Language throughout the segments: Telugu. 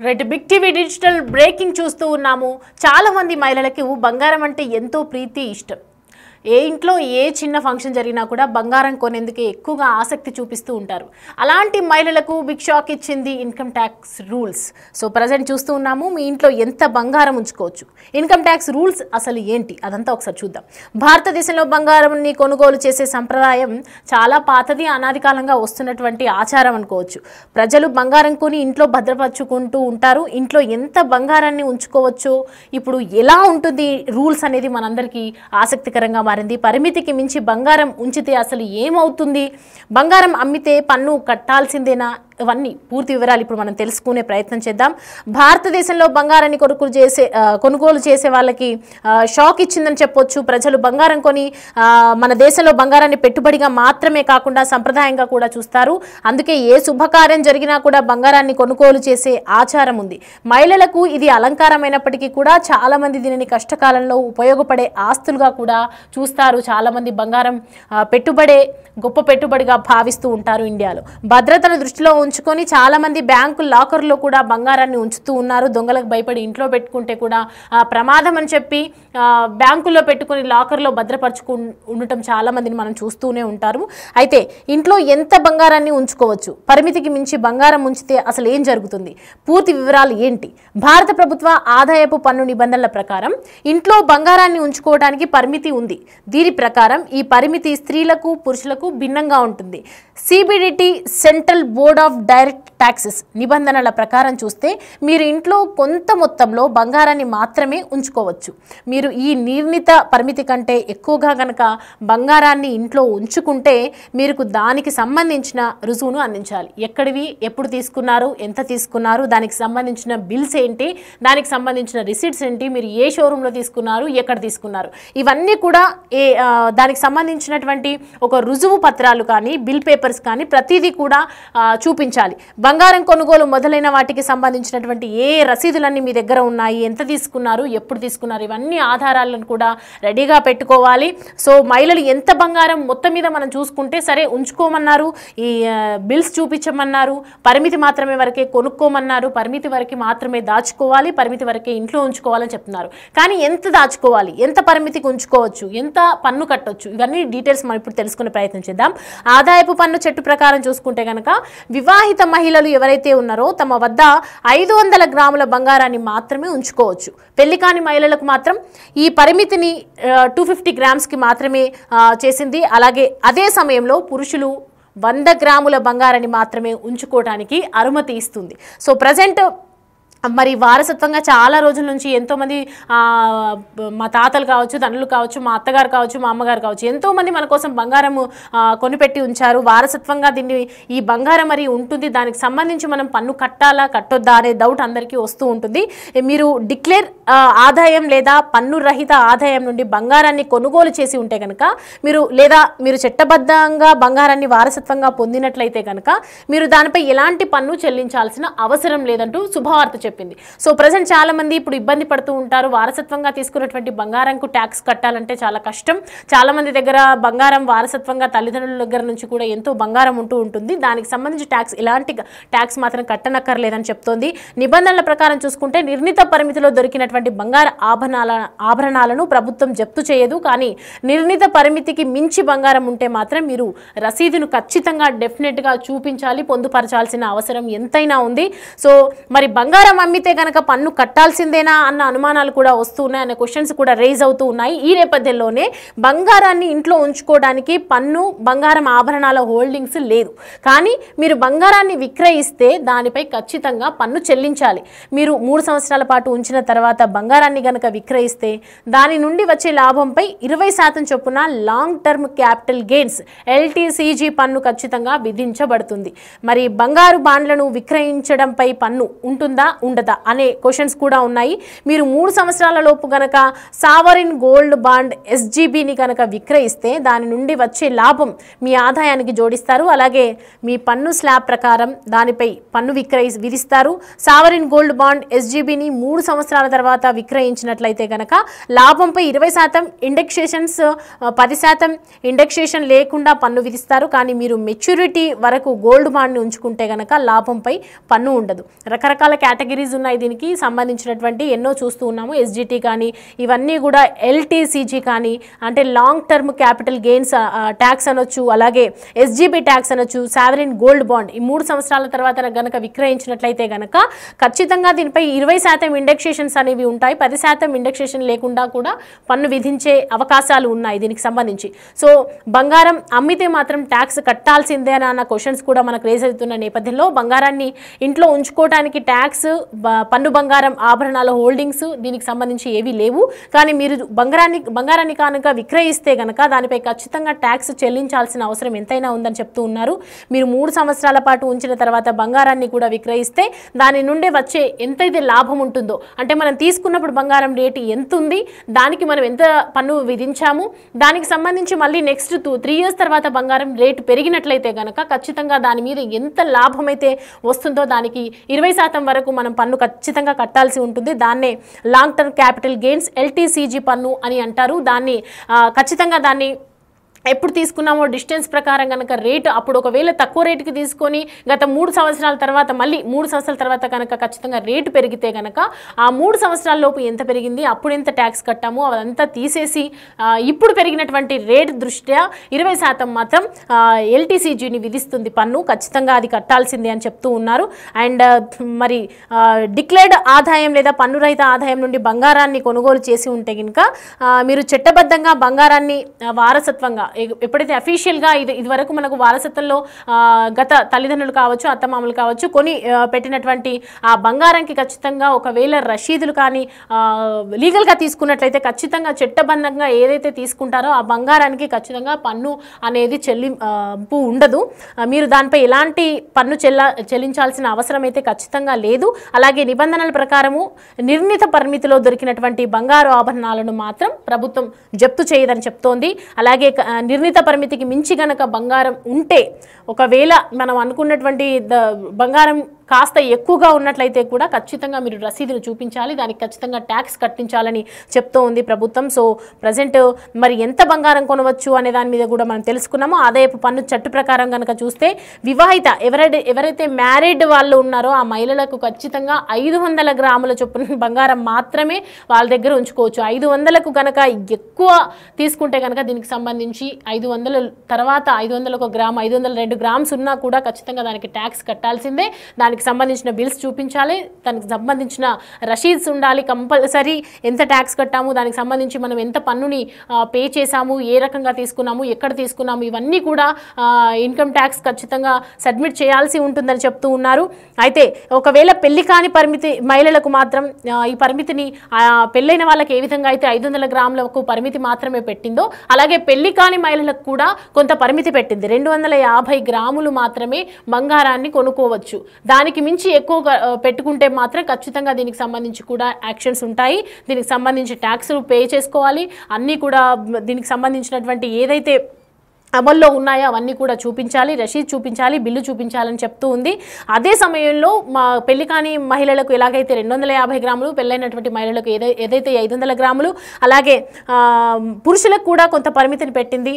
Red big TV digital breaking చూస్తూ ఉన్నాము. చాలా మంది మహిళలకు బంగారం అంటే ఎంతో ప్రీతి ఇష్టం. ఏ ఇంట్లో ఏ చిన్న ఫంక్షన్ జరిగినా కూడా బంగారం కొనేందుకు ఎక్కువగా ఆసక్తి చూపిస్తూ ఉంటారు. అలాంటి మహిళలకు బిగ్ షాక్ ఇచ్చింది income tax rules. So present చూస్తూ ఉన్నాము, మీ ఇంట్లో ఎంత బంగారం ఉంచుకోవచ్చు, ఇన్కమ్ ట్యాక్స్ రూల్స్ అసలు ఏంటి అదంతా ఒకసారి చూద్దాం. భారతదేశంలో బంగారంని కొనుగోలు చేసే సంప్రదాయం చాలా పాతది, అనాది కాలంగా వస్తున్నటువంటి ఆచారం అనుకోవచ్చు. ప్రజలు బంగారం కొని ఇంట్లో భద్రపరుచుకుంటూ ఉంటారు. ఇంట్లో ఎంత బంగారాన్ని ఉంచుకోవచ్చో ఇప్పుడు ఎలా ఉంటుంది రూల్స్ అనేది మనందరికీ ఆసక్తికరంగా మారింది. పరిమితికి మించి బంగారం ఉంచితే అసలు ఏమవుతుంది, బంగారం అమ్మితే పన్ను కట్టాల్సిందేనా, ఇవన్నీ పూర్తి వివరాలు ఇప్పుడు మనం తెలుసుకునే ప్రయత్నం చేద్దాం. భారతదేశంలో బంగారాన్ని కొనుగోలు చేసే వాళ్ళకి షాక్ ఇచ్చిందని చెప్పొచ్చు. ప్రజలు బంగారం కొని మన దేశంలో బంగారాన్ని పెట్టుబడిగా మాత్రమే కాకుండా సంప్రదాయంగా కూడా చూస్తారు. అందుకే ఏ శుభకార్యం జరిగినా కూడా బంగారాన్ని కొనుగోలు చేసే ఆచారం ఉంది. మహిళలకు ఇది అలంకారమైనప్పటికీ కూడా చాలా మంది దీనిని కష్టకాలంలో ఉపయోగపడే ఆస్తులుగా కూడా చూస్తారు. చాలా మంది బంగారం గొప్ప పెట్టుబడిగా భావిస్తూ ఉంటారు. ఇండియాలో భద్రతను దృష్టిలో ఉంచుకొని చాలా మంది బ్యాంకు లాకర్లో కూడా బంగారాన్ని ఉంచుతూ ఉన్నారు. దొంగలకు భయపడి ఇంట్లో పెట్టుకుంటే కూడా ప్రమాదం అని చెప్పి బ్యాంకుల్లో పెట్టుకుని లాకర్లో ఉండటం చాలా మందిని మనం చూస్తూనే ఉంటారు. అయితే ఇంట్లో ఎంత బంగారాన్ని ఉంచుకోవచ్చు, పరిమితికి మించి బంగారం ఉంచితే అసలు ఏం జరుగుతుంది, పూర్తి వివరాలు ఏంటి? భారత ప్రభుత్వ ఆదాయపు పన్ను నిబంధనల ప్రకారం ఇంట్లో బంగారాన్ని ఉంచుకోవడానికి పరిమితి ఉంది. దీని ప్రకారం ఈ పరిమితి స్త్రీలకు పురుషులకు భిన్నంగా ఉంటుంది. CBDT central board of direct taxes నిబంధనల ప్రకారం చూస్తే మీరు ఇంట్లో కొంత మొత్తంలో బంగారాన్ని మాత్రమే ఉంచుకోవచ్చు. మీరు ఈ నిర్ణీత పరిమితి కంటే ఎక్కువగా కనుక బంగారాన్ని ఇంట్లో ఉంచుకుంటే మీరు దానికి సంబంధించిన రుజువును అందించాలి. ఎక్కడివి, ఎప్పుడు తీసుకున్నారు, ఎంత తీసుకున్నారు, దానికి సంబంధించిన బిల్స్ ఏంటి, దానికి సంబంధించిన రిసీట్స్ ఏంటి, మీరు ఏ షోరూంలో తీసుకున్నారు, ఎక్కడ తీసుకున్నారు, ఇవన్నీ కూడా దానికి సంబంధించినటువంటి ఒక రుజువు పత్రాలు కానీ బిల్ పేపర్స్ కానీ ప్రతిదీ కూడా చూపించాలి. బంగారం కొనుగోలు మొదలైన వాటికి సంబంధించినటువంటి ఏ రసీదులన్నీ మీ దగ్గర ఉన్నాయి, ఎంత తీసుకున్నారు, ఎప్పుడు తీసుకున్నారు, ఇవన్నీ ఆధారాలను కూడా రెడీగా పెట్టుకోవాలి. సో మహిళలు ఎంత బంగారం మొత్తం మీద మనం చూసుకుంటే సరే ఉంచుకోమన్నారు, ఈ బిల్స్ చూపించమన్నారు, పరిమితి మాత్రమే వరకే కొనుక్కోమన్నారు, పరిమితి వరకు మాత్రమే దాచుకోవాలి, పరిమితి వరకే ఇంట్లో ఉంచుకోవాలని చెప్తున్నారు. కానీ ఎంత దాచుకోవాలి, ఎంత పరిమితికి ఉంచుకోవచ్చు, ఎంత పన్ను కట్టొచ్చు, ఇవన్నీ డీటెయిల్స్ మనం ఇప్పుడు తెలుసుకునే ప్రయత్నం చేద్దాం. ఆదాయపు పన్ను చట్ట ప్రకారం చూసుకుంటే కనుక వివాహిత మహిళలు ఎవరైతే ఉన్నారో తమ వద్ద 500 గ్రాముల బంగారాన్ని మాత్రమే ఉంచుకోవచ్చు. పెళ్లి కాని మహిళలకు మాత్రం ఈ పరిమితిని 250 గ్రామ్స్కి మాత్రమే చేసింది. అలాగే అదే సమయంలో పురుషులు 100 గ్రాముల బంగారాన్ని మాత్రమే ఉంచుకోవడానికి అనుమతి ఇస్తుంది. సో ప్రజెంట్ మరి వారసత్వంగా చాలా రోజుల నుంచి ఎంతోమంది మా తాతలు కావచ్చు, తండ్రులు కావచ్చు, మా అత్తగారు కావచ్చు, మా అమ్మగారు కావచ్చు, ఎంతోమంది మన కోసం బంగారం కొనిపెట్టి ఉంచారు. వారసత్వంగా దీన్ని ఈ బంగారం మరి ఉంటుంది, దానికి సంబంధించి మనం పన్ను కట్టాలా కట్టొద్దా అనే డౌట్ అందరికీ వస్తూ ఉంటుంది. మీరు డిక్లేర్ ఆదాయం లేదా పన్ను రహిత ఆదాయం నుండి బంగారాన్ని కొనుగోలు చేసి ఉంటే కనుక మీరు చట్టబద్ధంగా బంగారాన్ని వారసత్వంగా పొందినట్లయితే కనుక మీరు దానిపై ఎలాంటి పన్ను చెల్లించాల్సిన అవసరం లేదంటూ శుభవార్త చెప్పింది. సో ప్రజెంట్ చాలా మంది ఇప్పుడు ఇబ్బంది పడుతూ ఉంటారు. వారసత్వంగా తీసుకున్నటువంటి బంగారంకు ట్యాక్స్ కట్టాలంటే చాలా కష్టం. చాలా మంది దగ్గర బంగారం వారసత్వంగా తల్లిదండ్రుల దగ్గర నుంచి కూడా ఎంతో బంగారం ఉంటూ ఉంటుంది. దానికి సంబంధించి ఎలాంటి ట్యాక్స్ మాత్రం కట్టనక్కర్లేదని చెప్తోంది. నిబంధనల ప్రకారం చూసుకుంటే నిర్ణీత పరిమితిలో దొరికినటువంటి బంగారు ఆభరణాలను ప్రభుత్వం జప్తు చేయదు. కానీ నిర్ణీత పరిమితికి మించి బంగారం ఉంటే మాత్రం మీరు రసీదును ఖచ్చితంగా డెఫినెట్గా చూపించాలి, పొందుపరచాల్సిన అవసరం ఎంతైనా ఉంది. సో మరి బంగారం అమ్మితే కనుక పన్ను కట్టాల్సిందేనా అన్న అనుమానాలు కూడా వస్తున్నాయి, అనే క్వశ్చన్స్ కూడా రేజ్ అవుతూ ఉన్నాయి. ఈ నేపథ్యంలోనే బంగారాన్ని ఇంట్లో ఉంచుకోవడానికి పన్ను, బంగారం ఆభరణాల హోల్డింగ్స్ లేదు. కానీ మీరు బంగారాన్ని విక్రయిస్తే దానిపై ఖచ్చితంగా పన్ను చెల్లించాలి. మీరు 3 సంవత్సరాల పాటు ఉంచిన తర్వాత బంగారాన్ని కనుక విక్రయిస్తే దాని నుండి వచ్చే లాభంపై 20% చొప్పున long term capital gains LTCG పన్ను ఖచ్చితంగా విధించబడుతుంది. మరి బంగారు బాండ్లను విక్రయించడంపై పన్ను ఉంటుందా ఉండదా అనే క్వశ్చన్స్ కూడా ఉన్నాయి. మీరు 3 సంవత్సరాల లోపు కనుక సావరిన్ గోల్డ్ బాండ్ SGBని కనుక విక్రయిస్తే దాని నుండి వచ్చే లాభం మీ ఆదాయానికి జోడిస్తారు. అలాగే మీ పన్ను స్లాబ్ ప్రకారం దానిపై పన్ను విధిస్తారు. సావరిన్ గోల్డ్ బాండ్ SGBని 3 సంవత్సరాల తర్వాత విక్రయించినట్లయితే కనుక లాభంపై 20% ఇండెక్సేషన్స్ 10% ఇండెక్సేషన్ లేకుండా పన్ను విధిస్తారు. కానీ మీరు మెచ్యూరిటీ వరకు గోల్డ్ బాండ్ని ఉంచుకుంటే కనుక లాభంపై పన్ను ఉండదు. రకరకాల కేటగిరీ కేటగిరీస్ ఉన్నాయి దీనికి సంబంధించినటువంటి ఎన్నో చూస్తూ ఉన్నాము. ఎస్జిటి కానీ ఇవన్నీ కూడా ఎల్టీసీజీ కానీ అంటే long term capital gains tax అనొచ్చు, అలాగే ఎస్జీబీ ట్యాక్స్ అనొచ్చు, సావరిన్ గోల్డ్ బాండ్ ఈ 3 సంవత్సరాల తర్వాత గనక విక్రయించినట్లయితే గనక ఖచ్చితంగా దీనిపై 20% ఇండెక్సేషన్స్ అనేవి ఉంటాయి. 10% ఇండెక్సేషన్ లేకుండా కూడా పన్ను విధించే అవకాశాలు ఉన్నాయి దీనికి సంబంధించి. సో బంగారం అమ్మితే మాత్రం ట్యాక్స్ కట్టాల్సిందే అన్న క్వశ్చన్స్ కూడా మనకు రేజ్ అవుతున్న నేపథ్యంలో బంగారాన్ని ఇంట్లో ఉంచుకోవడానికి ట్యాక్స్, పన్ను బంగారం ఆభరణాల హోల్డింగ్స్ దీనికి సంబంధించి ఏవీ లేవు. కానీ మీరు బంగారాన్ని కనుక విక్రయిస్తే గనక దానిపై ఖచ్చితంగా ట్యాక్స్ చెల్లించాల్సిన అవసరం ఎంతైనా ఉందని చెప్తూ ఉన్నారు. మీరు 3 సంవత్సరాల పాటు ఉంచిన తర్వాత బంగారాన్ని కూడా విక్రయిస్తే దాని నుండి వచ్చే ఎంతైతే లాభం ఉంటుందో, అంటే మనం తీసుకున్నప్పుడు బంగారం రేటు ఎంత ఉంది, దానికి మనం ఎంత పన్ను విధించాము, దానికి సంబంధించి మళ్ళీ నెక్స్ట్ 3 ఇయర్స్ తర్వాత బంగారం రేటు పెరిగినట్లయితే గనక ఖచ్చితంగా దాని మీద ఎంత లాభం అయితే వస్తుందో దానికి 20% వరకు మనం పన్ను ఖచ్చితంగా కట్టాల్సి ఉంటుంది. దాన్నే long term capital gains LTCG పన్ను అని అంటారు. దాన్ని ఖచ్చితంగా దాన్ని ఎప్పుడు తీసుకున్నామో డిస్టెన్స్ ప్రకారం కనుక రేటు అప్పుడు ఒకవేళ తక్కువ రేటుకి తీసుకొని గత 3 సంవత్సరాల తర్వాత మళ్ళీ 3 సంవత్సరాల తర్వాత కనుక ఖచ్చితంగా రేటు పెరిగితే కనుక ఆ 3 సంవత్సరాల లోపు ఎంత పెరిగింది, అప్పుడు ఎంత ట్యాక్స్ కట్టామో అదంతా తీసేసి ఇప్పుడు పెరిగినటువంటి రేటు దృష్ట్యా 20% మాత్రం ఎల్టీసీజీని విధిస్తుంది పన్ను. ఖచ్చితంగా అది కట్టాల్సిందే అని చెప్తూ ఉన్నారు. అండ్ మరి డిక్లేర్డ్ ఆదాయం లేదా పన్ను రహిత ఆదాయం నుండి బంగారాన్ని కొనుగోలు చేసి ఉంటే కనుక మీరు చట్టబద్ధంగా బంగారాన్ని వారసత్వంగా ఎప్పుడైతే అఫీషియల్గా ఇదివరకు మనకు వారసత్వంలో గత తల్లిదండ్రులు కావచ్చు, అత్తమామలు కావచ్చు కొని పెట్టినటువంటి ఆ బంగారానికి ఖచ్చితంగా ఒకవేళ రసీదులు కానీ లీగల్గా తీసుకున్నట్లయితే ఖచ్చితంగా చట్టబద్ధంగా ఏదైతే తీసుకుంటారో ఆ బంగారానికి ఖచ్చితంగా పన్ను అనేది చెల్లింపు ఉండదు. మీరు దానిపై ఎలాంటి పన్ను చెల్లించాల్సిన అవసరం అయితే ఖచ్చితంగా లేదు. అలాగే నిబంధనల ప్రకారము నిర్ణీత పరిమితిలో దొరికినటువంటి బంగారు ఆభరణాలను మాత్రం ప్రభుత్వం జప్తు చేయదని చెప్తోంది. అలాగే నిర్ణీత పరిమితికి మించి గనక బంగారం ఉంటే, ఒకవేళ మనం అనుకున్నటువంటి బంగారం కాస్త ఎక్కువగా ఉన్నట్లయితే కూడా ఖచ్చితంగా మీరు రసీదును చూపించాలి, దానికి ఖచ్చితంగా ట్యాక్స్ కట్టించాలని చెప్తూ ఉంది ప్రభుత్వం. సో ప్రజెంట్ మరి ఎంత బంగారం కొనవచ్చు అనే దాని మీద కూడా మనం తెలుసుకున్నాము. ఆదాయపు పన్ను చట్టు ప్రకారం కనుక చూస్తే వివాహిత ఎవరైతే మ్యారీడ్ వాళ్ళు ఉన్నారో ఆ మహిళలకు ఖచ్చితంగా 500 గ్రాముల చొప్పున బంగారం మాత్రమే వాళ్ళ దగ్గర ఉంచుకోవచ్చు. 500కు కనుక ఎక్కువ తీసుకుంటే కనుక దీనికి సంబంధించి 500 తర్వాత 500 గ్రామ్ 502 గ్రామ్స్ ఉన్నా కూడా ఖచ్చితంగా దానికి ట్యాక్స్ కట్టాల్సిందే. దానికి సంబంధించిన బిల్స్ చూపించాలి, దానికి సంబంధించిన రసీద్స్ ఉండాలి కంపల్సరీ. ఎంత ట్యాక్స్ కట్టాము, దానికి సంబంధించి మనం ఎంత పన్నుని పే చేసాము, ఏ రకంగా తీసుకున్నాము, ఎక్కడ తీసుకున్నాము, ఇవన్నీ కూడా ఇన్కమ్ ట్యాక్స్ ఖచ్చితంగా సబ్మిట్ చేయాల్సి ఉంటుందని చెప్తూ ఉన్నారు. అయితే ఒకవేళ పెళ్లి కాని పరిమితి మహిళలకు మాత్రం ఈ పరిమితిని పెళ్ళైన వాళ్ళకి ఏ విధంగా అయితే 500 గ్రాములకు పరిమితి మాత్రమే పెట్టిందో అలాగే పెళ్లి కాని మహిళలకు కూడా కొంత పరిమితి పెట్టింది. 250 గ్రాములు మాత్రమే బంగారాన్ని కొనుక్కోవచ్చు. దానికి మించి ఎక్కువ పెట్టుకుంటే మాత్రం ఖచ్చితంగా దీనికి సంబంధించి కూడా యాక్షన్స్ ఉంటాయి. దీనికి సంబంధించి ట్యాక్స్లు పే చేసుకోవాలి. అన్నీ కూడా దీనికి సంబంధించినటువంటి ఏదైతే అమల్లో ఉన్నాయో అవన్నీ కూడా చూపించాలి, రసీద్ చూపించాలి, బిల్లు చూపించాలని చెప్తూ ఉంది. అదే సమయంలో పెళ్లి కాని మహిళలకు ఎలాగైతే 250 గ్రాములు, పెళ్ళైనటువంటి మహిళలకు ఏదైతే 500 గ్రాములు, అలాగే పురుషులకు కూడా కొంత పరిమితిని పెట్టింది.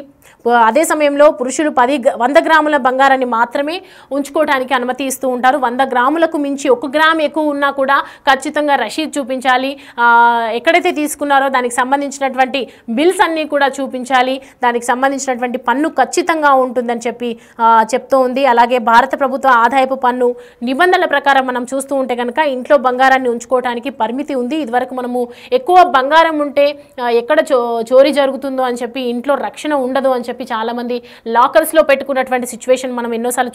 అదే సమయంలో పురుషులు 100 గ్రాముల బంగారాన్ని మాత్రమే ఉంచుకోవడానికి అనుమతి ఇస్తూ ఉంటారు. 100 గ్రాములకు మించి 1 గ్రామ్ ఎక్కువ ఉన్నా కూడా ఖచ్చితంగా రసీద్ చూపించాలి. ఎక్కడైతే తీసుకున్నారో దానికి సంబంధించినటువంటి బిల్స్ అన్నీ కూడా చూపించాలి. దానికి సంబంధించినటువంటి పన్ను ఖచ్చితంగా ఉంటుందని చెప్తూ ఉంది. అలాగే భారత ప్రభుత్వ ఆదాయపు పన్ను నిబంధనల ప్రకారం మనం చూస్తూ ఉంటే కనుక ఇంట్లో బంగారాన్ని ఉంచుకోవడానికి పరిమితి ఉంది. ఇదివరకు మనము ఎక్కువ బంగారం ఉంటే ఎక్కడ చోరీ జరుగుతుందో అని చెప్పి ఇంట్లో రక్షణ ఉండదు అని చెప్పి చాలామంది లాకర్స్లో పెట్టుకున్నటువంటి సిచ్యువేషన్ మనం ఎన్నోసార్లు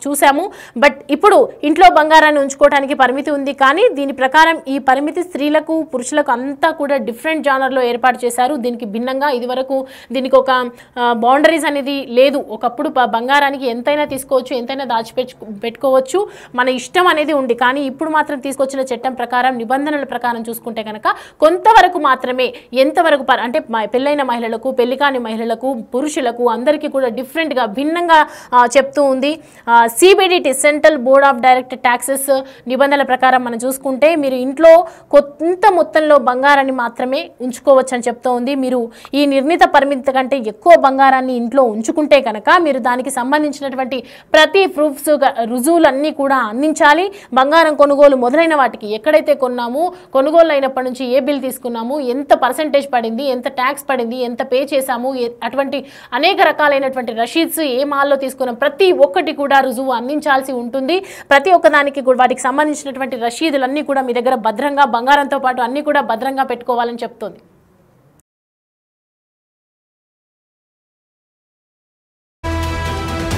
చూసాము. బట్ ఇప్పుడు ఇంట్లో బంగారాన్ని ఉంచుకోవడానికి పరిమితి ఉంది. కానీ దీని ప్రకారం ఈ పరిమితి స్త్రీలకు పురుషులకు అంతా కూడా డిఫరెంట్ జానర్లో ఏర్పాటు చేశారు. దీనికి భిన్నంగా ఇదివరకు దీనికి ఒక బౌండరీస్ అనేది లేదు. ఒకప్పుడు బంగారానికి ఎంతైనా తీసుకోవచ్చు, ఎంతైనా పెట్టుకోవచ్చు, మన ఇష్టం అనేది ఉంది. కానీ ఇప్పుడు మాత్రం తీసుకొచ్చిన చట్టం ప్రకారం నిబంధనల ప్రకారం చూసుకుంటే కనుక కొంతవరకు మాత్రమే, ఎంతవరకు అంటే పెళ్ళైన మహిళలకు, పెళ్లి కాని మహిళలకు, పురుషులకు అందరికీ కూడా డిఫరెంట్గా భిన్నంగా చెప్తూ ఉంది. CBDT central board of direct taxes నిబంధనల ప్రకారం మనం చూసుకుంటే మీరు ఇంట్లో కొంత మొత్తంలో బంగారాన్ని మాత్రమే ఉంచుకోవచ్చు అని చెప్తూ ఉంది. మీరు ఈ నిర్ణీత పరిమితి కంటే ఎక్కువ బంగారాన్ని ఇంట్లో ఉంచుకుంటే కనుక మీరు దానికి సంబంధించినటువంటి ప్రతి ప్రూఫ్స్ రుజువులన్నీ కూడా అందించాలి. బంగారం కొనుగోలు మొదలైన వాటికి ఎక్కడైతే కొన్నాము, కొనుగోలు అయినప్పటి నుంచి ఏ బిల్ తీసుకున్నాము, ఎంత పర్సెంటేజ్ పడింది, ఎంత ట్యాక్స్ పడింది, ఎంత పే చేశాము, అటువంటి అనేక రకాలైనటువంటి రషీద్స్, ఏ మాల్లో తీసుకున్నాం, ప్రతి ఒక్కటి కూడా రుజువు అందించాల్సి ఉంటుంది. ప్రతి ఒక్కదానికి వాటికి సంబంధించినటువంటి రషీదులన్నీ కూడా మీ దగ్గర భద్రంగా, బంగారంతో పాటు అన్ని కూడా భద్రంగా పెట్టుకోవాలని చెప్తోంది.